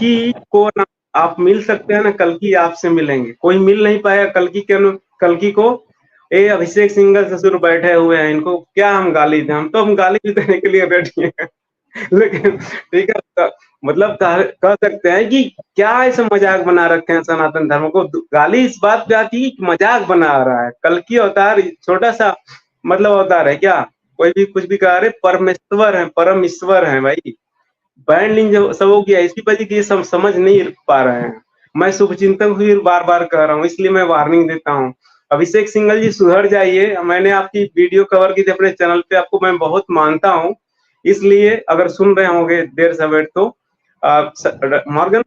कल्कि को ना आप मिल सकते हैं ना, कल्कि आपसे मिलेंगे, कोई मिल नहीं पाया कल्कि को। ये अभिषेक सिंघल ससुर बैठे हुए हैं, इनको क्या हम गाली दें, हम गाली भी देने के लिए रेडी हैं। लेकिन ठीक है, तो मतलब कह सकते हैं कि क्या ऐसा मजाक बना रखे हैं सनातन धर्म को। गाली इस बात पे आती है कि मजाक बना रहा है। कल्कि अवतार छोटा सा मतलब अवतार है क्या? कोई भी कुछ भी कह रहे, परमेश्वर है, परम ईश्वर है भाई। बैंडिंग जो सब हो गया, इसी वजह की सब समझ नहीं पा रहे हैं। मैं शुभचिंतक भी बार बार कह रहा हूँ, इसलिए मैं वार्निंग देता हूँ। अभिषेक सिंघल जी सुधर जाइए। मैंने आपकी वीडियो कवर की थी अपने चैनल पे, आपको मैं बहुत मानता हूँ। इसलिए अगर सुन रहे होंगे देर सवेर तो मॉर्गन,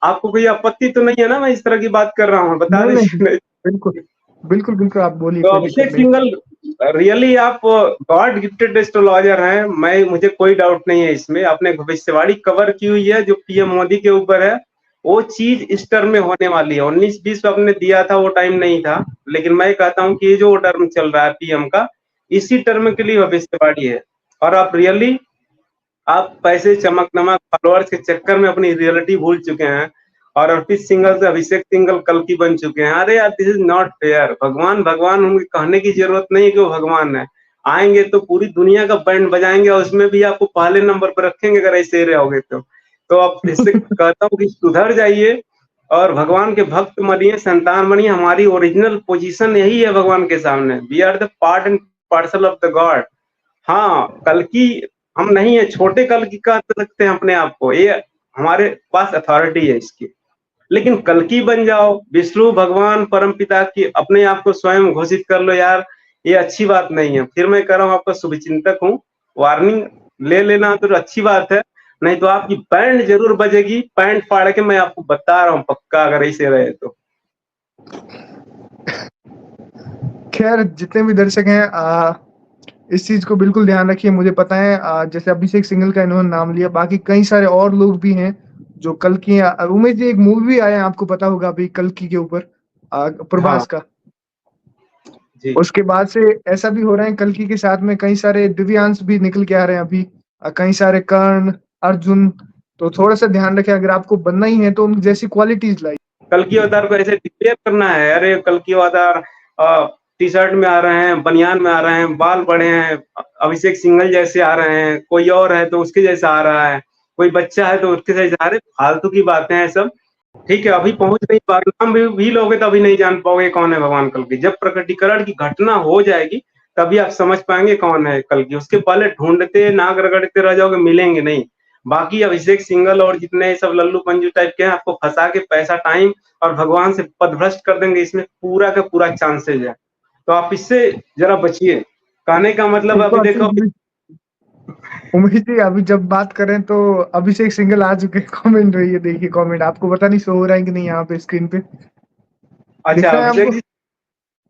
आपको कोई आपत्ति तो नहीं है ना मैं इस तरह की बात कर रहा हूँ? बता नहीं नहीं, दीजिए। बिल्कुल बिल्कुल बिल्कुल, आप बोलिए, तो कोई दिक्कत अभिषेक नहीं। सिंघल रियली आप गॉड गिफ्टेड एस्ट्रोलॉजर हैं, मुझे कोई डाउट नहीं है इसमें। आपने भविष्यवाणी कवर की हुई है जो पीएम मोदी के ऊपर है, वो चीज इस टर्म में होने वाली है। 19-20 आपने दिया था, वो टाइम नहीं था, लेकिन मैं कहता हूँ कि ये जो टर्म चल रहा है पीएम का, इसी टर्म के लिए भविष्यवाणी है। और आप रियली आप पैसे, चमक दमक, फॉलोअर्स के चक्कर में अपनी रियलिटी भूल चुके हैं और अर्पित सिंघल से अभिषेक सिंघल कल्कि बन चुके हैं। अरे यार, दिस इज नॉट फेयर। भगवान भगवान उनके कहने की जरूरत नहीं है कि वो भगवान है। आएंगे तो पूरी दुनिया का बैंड बजाएंगे और उसमें भी आपको पहले नंबर पर रखेंगे अगर ऐसे रहोगे तो आप इससे कहता हूँ कि सुधर जाइए और भगवान के भक्त बनिए, संतान बनिए। हमारी ओरिजिनल पोजीशन यही है भगवान के सामने। We are the part and parcel of the god. हाँ, कल्कि हम नहीं है, छोटे कल्कि कह सकते हैं अपने आप को, ये हमारे पास अथॉरिटी है इसकी। लेकिन कल्कि बन जाओ, विष्णु भगवान परम पिता की अपने आप को स्वयं घोषित कर लो यार, ये अच्छी बात नहीं है। फिर मैं कह रहा हूँ, आपका शुभचिंतक हूँ, वार्निंग ले लेना तो अच्छी बात है, नहीं तो आपकी बैंड जरूर बजेगी। पैंट फाड़ के मैं आपको बता रहा हूँ पक्का, अगर ऐसे रहे तो। खैर, जितने भी दर्शक हैं, इस चीज को बिल्कुल ध्यान रखिए। मुझे पता है, जैसे अभिषेक सिंघल का इन्होंने नाम लिया, बाकी कई सारे और लोग भी हैं जो कल्कि उमेश जी, एक मूवी भी आया है, आपको पता होगा अभी कल्कि के ऊपर, हाँ प्रभास का। जी। उसके बाद से ऐसा भी हो रहा है, कल्कि के साथ में कई सारे दिव्यांश भी निकल के आ रहे हैं अभी, कई सारे कर्ण, अर्जुन। तो थोड़ा सा ध्यान रखें, अगर आपको बनना ही है तो उन जैसी क्वालिटीज लाइए। कल्कि अवतार को ऐसे डिक्लेयर करना है, अरे कल्कि अवतार टी शर्ट में आ रहे हैं, बनियान में आ रहे हैं, बाल बड़े हैं, अभिषेक सिंघल जैसे आ रहे हैं, कोई और है तो उसके जैसा आ रहा है, कोई बच्चा है तो उसके जैसा आ रहे। फालतू की बातें हैं सब। ठीक है, अभी पहुंच नहीं पा रहे, नाम भी लोगे तो अभी नहीं जान पाओगे कौन है भगवान कल्कि। जब प्रकटीकरण की घटना हो जाएगी तभी आप समझ पाएंगे कौन है कल्कि। उसके पहले ढूंढते नाक रगड़ते रह जाओगे, मिलेंगे नहीं। बाकी अभिषेक सिंघल और जितने सब लल्लू पंजू टाइप के हैं, आपको फंसा के पैसा, टाइम और भगवान से पदभ्रष्ट कर देंगे, इसमें पूरा का पूरा चांसेज है। तो आप इससे जरा बचिए। कहने का मतलब एक अभी बात देखो, उमेश जी, अभी जब बात करें तो अभिषेक सिंघल आ चुके हैं। कमेंट रही है, देखिए कमेंट, आपको पता नहीं शो हो रहा है कि नहीं यहाँ पे स्क्रीन पे अच्छा दिख रहा है अभिषेक आपको? जी,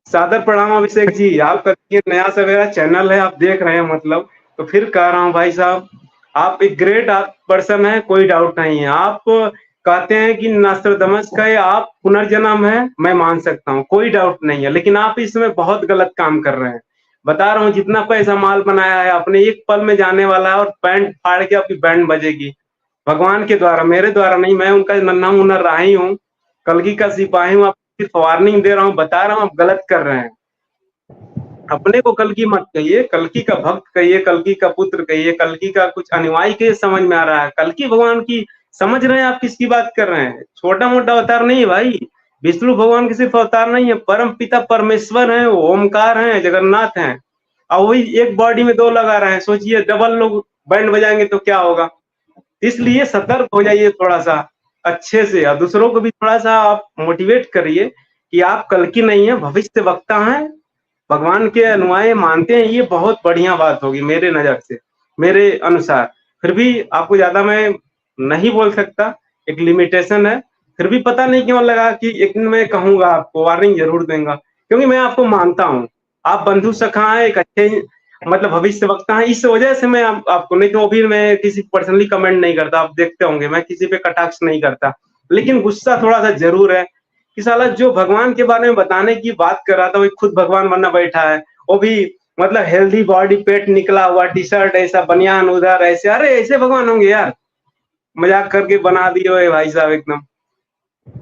सादर प्रणाम अभिषेक जी। आपका ये नया सवेरा चैनल है, आप देख रहे हैं मतलब, तो फिर कह रहा हूँ भाई साहब, आप एक ग्रेट पर्सन है, कोई डाउट नहीं है। आप कहते हैं कि नास्ट्रादामस का ये आप पुनर्जन्म है, मैं मान सकता हूँ, कोई डाउट नहीं है। लेकिन आप इसमें बहुत गलत काम कर रहे हैं। बता रहा हूँ, जितना पैसा माल बनाया है अपने एक पल में जाने वाला है, और पैंट फाड़ के आपकी बैंड बजेगी भगवान के द्वारा, मेरे द्वारा नहीं। मैं उनका नन्हा मुन्ना राही हूँ, कलगी का सिपाही हूँ। आप सिर्फ वार्निंग दे रहा हूँ, बता रहा हूँ आप गलत कर रहे हैं। अपने को कल्कि मत कहिए, कल्कि का भक्त कहिए, कल्कि का पुत्र कहिए, कल्कि का कुछ अनुयायी कहिए, समझ में आ रहा है। कल्कि भगवान की समझ रहे हैं आप किसकी बात कर रहे हैं? छोटा मोटा अवतार नहीं है भाई। विष्णु भगवान के सिर्फ अवतार नहीं है, परम पिता परमेश्वर है, ओमकार है, जगन्नाथ है। और वही एक बॉडी में दो लगा रहे हैं। सोचिए, डबल लोग बैंड बजाएंगे तो क्या होगा। इसलिए सतर्क हो जाइए थोड़ा सा अच्छे से, और दूसरों को भी थोड़ा सा आप मोटिवेट करिए कि आप कल्कि नहीं है, भविष्य वक्ता हैं, भगवान के अनुयायी मानते हैं। ये बहुत बढ़िया बात होगी मेरे नजर से, मेरे अनुसार। फिर भी आपको ज्यादा मैं नहीं बोल सकता, एक लिमिटेशन है। फिर भी पता नहीं क्यों लगा कि एक दिन मैं कहूंगा, आपको वार्निंग जरूर दूंगा, क्योंकि मैं आपको मानता हूँ। आप बंधु सखा हैं, एक अच्छे मतलब भविष्य वक्ता है, इस वजह से मैं आपको, नहीं तो भी मैं किसी पर्सनली कमेंट नहीं करता। आप देखते होंगे मैं किसी पे कटाक्ष नहीं करता, लेकिन गुस्सा थोड़ा सा जरूर है कि साला जो भगवान के बारे में बताने की बात कर रहा था वही खुद भगवान बनना बैठा है। वो भी मतलब हेल्दी बॉडी, पेट निकला हुआ, टी शर्ट ऐसा, बनियान उधर ऐसे। अरे ऐसे भगवान होंगे यार? मजाक करके बना दिए हो भाई साहब एकदम।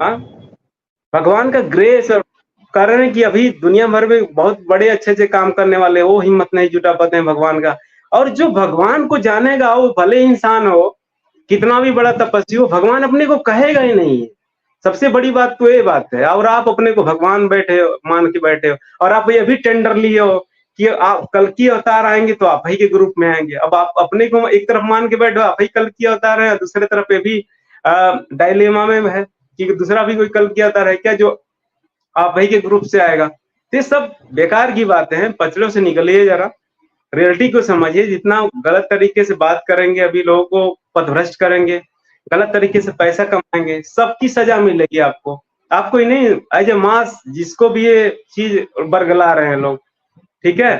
हाँ, भगवान का ग्रेस और कारण है कि अभी दुनिया भर में बहुत बड़े अच्छे-अच्छे काम करने वाले वो हिम्मत नहीं जुटा पाते हैं भगवान का। और जो भगवान को जानेगा वो भले इंसान हो, कितना भी बड़ा तपस्वी हो, भगवान अपने को कहेगा ही नहीं। सबसे बड़ी बात तो ये बात है और आप अपने को भगवान बैठे हो मान के बैठे हो और आप ये भी टेंडर लिए हो कि आप कल्कि अवतार आएँगे तो आप ही के ग्रुप में आएँगे। अब आप अपने को एक तरफ मान के बैठे हो आप ही कल्कि अवतार है, दूसरी तरफ ये भी डायलेमा में है कि दूसरा भी कोई कल्कि अवतार है क्या जो आप ही के ग्रुप से आएगा। तो ये सब बेकार की बातें हैं, पचड़ों से निकलिए जरा, रियलिटी को समझिए। जितना गलत तरीके से बात करेंगे, अभी लोगों को पथभ्रष्ट करेंगे, गलत तरीके से पैसा कमाएँगे, सबकी सज़ा मिलेगी आपको। आपको ही नहीं एज़ ए मास जिसको भी ये चीज़ बरगला रहे हैं लोग, ठीक है?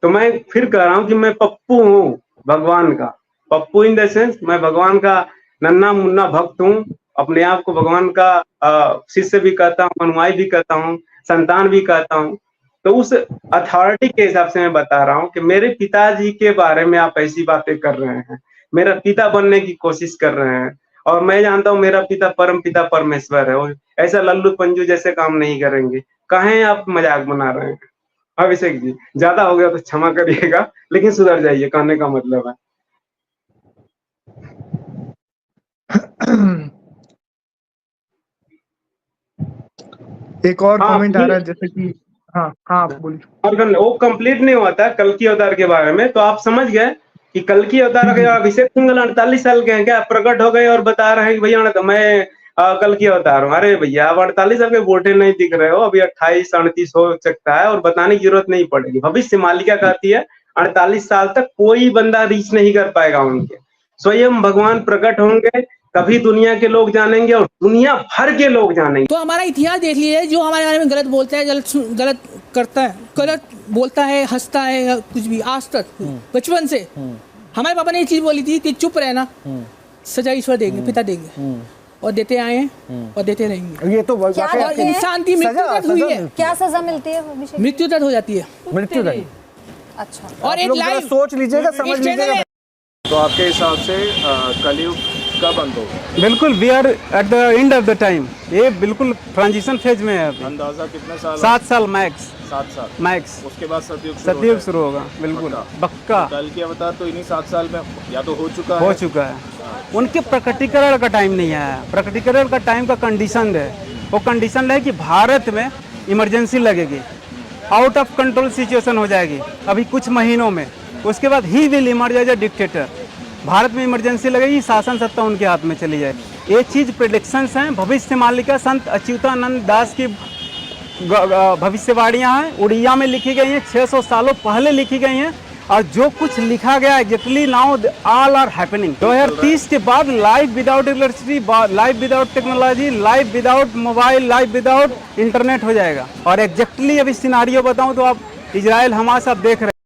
तो मैं फिर कह रहा हूँ कि मैं पप्पू हूँ भगवान का। पप्पू इन द सेंस मैं भगवान का नन्हा-मुन्ना भक्त हूँ। अपने आप को भगवान का शिष्य भी कहता हूँ, अनुयायी भी कहता हूँ, संतान भी कहता हूँ। तो उस अथॉरिटी के हिसाब से मैं बता रहा हूँ कि मेरे पिताजी के बारे में आप ऐसी बातें कर रहे हैं। मेरा पिता बनने की कोशिश कर रहे हैं और मैं जानता हूँ मेरा पिता परमपिता परमेश्वर है और ऐसा लल्लू पंजू जैसे काम नहीं करेंगे। काहे आप मजाक बना रहे हैं? अभिषेक जी, ज़्यादा हो गया तो क्षमा करिएगा, लेकिन सुधर जाइए कहने का मतलब है। एक और हाँ, कमेंट आ रहा है जैसे कि हाँ, हाँ, आप बोलिए। और वो कंप्लीट नहीं हुआ था कल्कि अवतार के बारे में, तो आप समझ गए कि कल्कि अवतार जी, के जी। अभिषेक सिंघल 48 साल के हैं क्या? प्रकट हो गए और बता रहे हैं कि भैया मैं कल्कि अवतार हूँ। अरे भैया आप 48 साल के बूढ़े नहीं दिख रहे हो, अभी 28-29 हो सकता है और बताने की जरूरत नहीं पड़ेगी। भविष्य मालिका कहती है 48 साल तक कोई बंदा रीच नहीं कर पाएगा उनके। स्वयं भगवान प्रकट होंगे तभी दुनिया के लोग जानेंगे और दुनिया भर के लोग जानेंगे। तो हमारा इतिहास देख लीजिए, जो हमारे बारे में गलत बोलता है, गलत करता है, गलत बोलता है, हंसता है या कुछ भी, आज तक बचपन से हमारे पापा ने ये चीज़ बोली थी कि चुप रहना, सजा ईश्वर देंगे, पिता देंगे और देते आए हैं और देते रहेंगे। ये तो और इंसान की मृत्यु दर्द हुई है। क्या सजा मिलती है अभिषेक? मृत्यु दर्द हो जाती है। मृत्यु दंड। अच्छा, और एक लाइव सोच लीजिएगा, समझ लीजिएगा। तो आपके हिसाब से कलयुग कब अंत होगा? बिल्कुल we are at the end of the time. ये बिल्कुल ट्रांजिशन फेज में है अभी। अंदाजा कितने साल? 7 साल मैक्स। 7 साल मैक्स। उसके बाद सतयुग शुरू होगा। बिल्कुल पक्का। कल की अवतार तो इन्हीं 7 साल में या तो हो चुका है। उनके प्रकटीकरण का टाइम नहीं आया। प्रकटीकरण का टाइम का कंडीशन है, वो कंडीशन है कि भारत में इमरजेंसी लगेगी, आउट ऑफ कंट्रोल सिचुएशन हो जाएगी अभी कुछ महीनों में। उसके बाद ही will emerge as a dictator. Bharat में इमरजेंसी लगेगी, शासन सत्ता उनके हाथ में चली जाएगी। ये चीज़ प्रेडिक्शंस हैं, भविष्य मालिका संत अच्युतानंद दास की भविष्यवाणियाँ हैं, उड़िया में लिखी गई हैं, 600 सालों पहले लिखी गई हैं और जो कुछ लिखा गया exactly now all are happening. 2030 के बाद life without electricity, life without technology, life without mobile, life without internet हो जाएगा। और एग्जैक्टली अभी सिनारियो बताऊं तो आप इजराइल हमास आप देख रहे हैं।